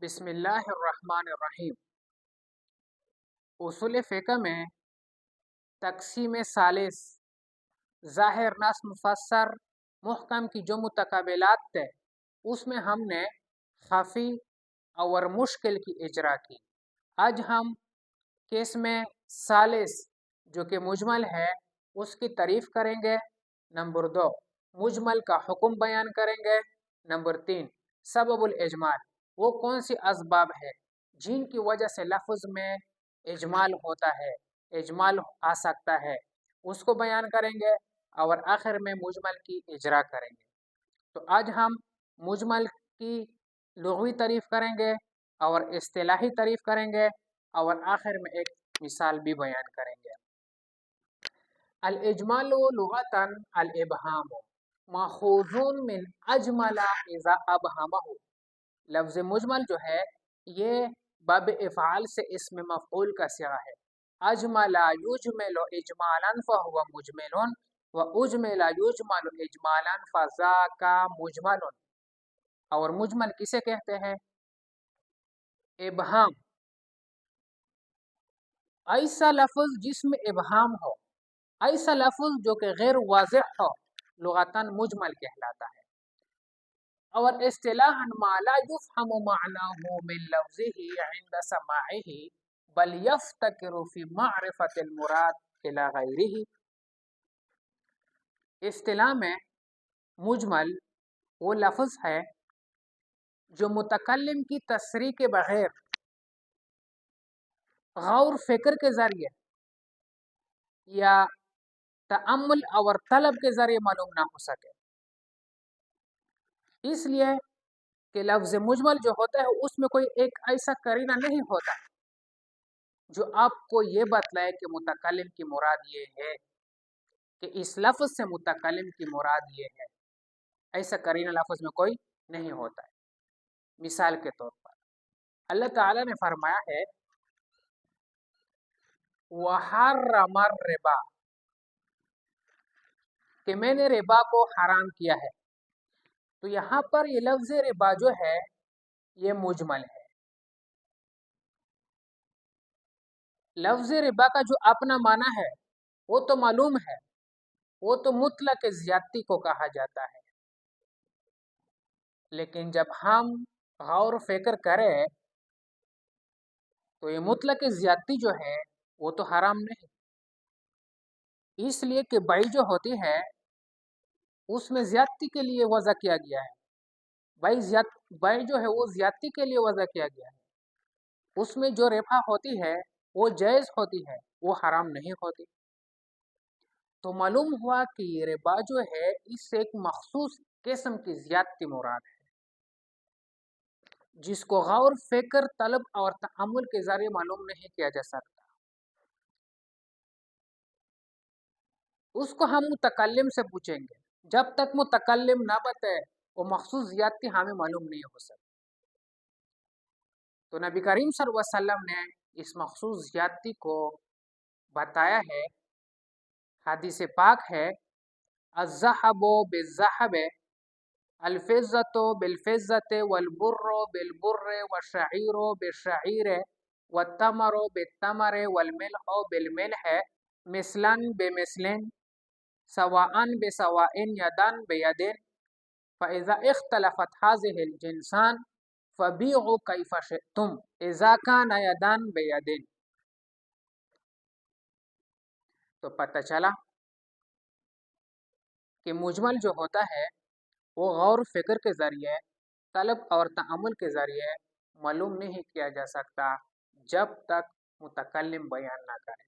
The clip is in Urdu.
بسم اللہ الرحمن الرحیم۔ اصول فقہ میں تقسیم ثالث ظاہر نص مفسر محکم کی جو متقابلات تھے اس میں ہم نے خفی اور مشکل کی اجرا کی۔ آج ہم قسم ثالث جو کہ مجمل ہے اس کی تعریف کریں گے۔ نمبر 2 مجمل کا حکم بیان کریں گے۔ نمبر 3 سبب الاجمال، وہ کون سی اسباب ہے جن کی وجہ سے لفظ میں اجمال ہوتا ہے، اجمال آ سکتا ہے، اس کو بیان کریں گے، اور آخر میں مجمل کی اجرا کریں گے۔ تو آج ہم مجمل کی لغوی تعریف کریں گے اور اصطلاحی تعریف کریں گے، اور آخر میں ایک مثال بھی بیان کریں گے۔ الاجمال لغتاً الابہام ماخوذ من اجمل اذا ابہمہ۔ لفظ مجمل جو ہے یہ باب افعال سے اسم مفعول کا صیغہ ہے۔ اجمل یجمل اجمالا فهو مجمل واجمل یجمل اجمالا فذاک مجمل۔ اور مجمل کسے کہتے ہیں؟ ابہام، ایسا لفظ جس میں ابہام ہو، ایسا لفظ جو کہ غیر واضح ہو، لغتاً مجمل کہلاتا ہے۔ اور اصطلاحاً ما لا يفهم معناه من لفظه عند سماعه بل يفتقر في معرفة المراد الى غیره۔ اصطلاح میں مجمل وہ لفظ ہے جو متکلم کی تصریح کے بغیر غور فکر کے ذریعے یا تأمل اور طلب کے ذریعے معلوم نہ ہو سکے۔ اس لیے کہ لفظ مجمل جو ہوتا ہے اس میں کوئی ایک ایسا قرینہ نہیں ہوتا جو آپ کو یہ بتلائے کہ متکلم کی مراد یہ ہے، کہ اس لفظ سے متکلم کی مراد یہ ہے، ایسا قرینہ لفظ میں کوئی نہیں ہوتا ہے۔ مثال کے طور پر اللہ تعالیٰ نے فرمایا ہے وَحَرَّمَ الرِّبَا، کہ میں نے ربا کو حرام کیا ہے۔ تو یہاں پر یہ لفظ ربا جو ہے یہ مجمل ہے۔ لفظ ربا کا جو اپنا معنی ہے وہ تو معلوم ہے، وہ تو مطلق زیادتی کو کہا جاتا ہے، لیکن جب ہم غور و فکر کریں تو یہ مطلق زیادتی جو ہے وہ تو حرام نہیں، اس لیے کہ بیع جو ہوتی ہے اس میں زیادتی کے لیے وضع کیا گیا ہے۔ بیع جو ہے وہ زیادتی کے لیے وضع کیا گیا ہے، اس میں جو ربا ہوتی ہے وہ جائز ہوتی ہے، وہ حرام نہیں ہوتی۔ تو معلوم ہوا کہ یہ ربا جو ہے اس سے ایک مخصوص قسم کی زیادتی مراد ہے، جس کو غور فکر طلب اور تأمل کے ذریعے معلوم نہیں کیا جا سکتا۔ اس کو ہم متکلم سے پوچھیں گے، جب تک متکلم نہ بتائے وہ مخصوص زیادتی ہمیں معلوم نہیں ہو سکتی۔ تو نبی کریم صلی اللہ علیہ وسلم نے اس مخصوص زیادتی کو بتایا ہے۔ حدیث پاک ہے الذهب بالذهب الفضة بالفضة والبر بالبر والشعير بالشعير والتمر بالتمر والملح بالملح مثلا بمثل سواء بسواء يدا بيد فإذا اختلفت هذه الجنسان فبيعوا كيف شئتم إذا كان يدا بيد۔ تو پتہ چلا کہ مجمل جو ہوتا ہے وہ غور فکر کے ذریعے طلب اور تأمل کے ذریعے معلوم نہیں کیا جا سکتا جب تک متکلم بیان نہ کرے۔